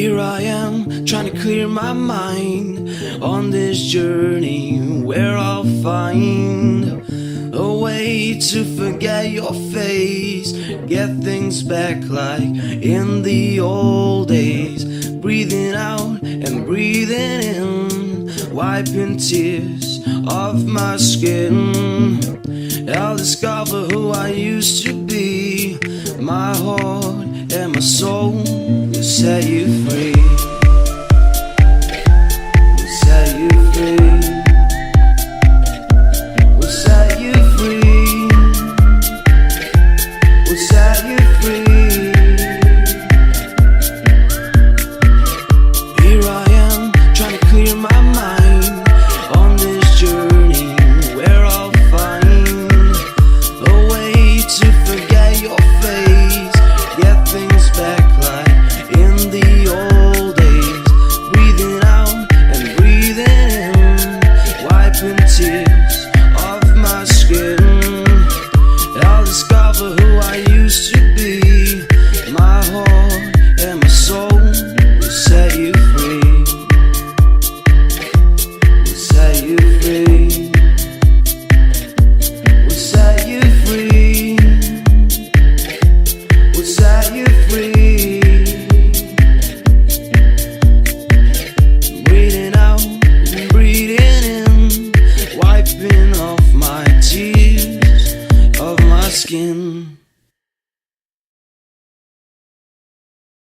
Here I am, trying to clear my mind on this journey where I'll find a way to forget your face, get things back like in the old days. Breathing out and breathing in, wiping tears off my skin. I'll discover who I used to be. My heart and my soul will set you free. Will set you free. Will set you free. Will set you free. Here I am, trying to clear my mind on this journey where I'll find a way to forget your face, get things back like in the old days. Breathing out and breathing in, wiping tears off my skin. I'll discover who I used to be. My heart and my soul will set you free. Will set you free. Will set you free. Will set you free. Breathing out and breathing in, wiping off my tears of my skin.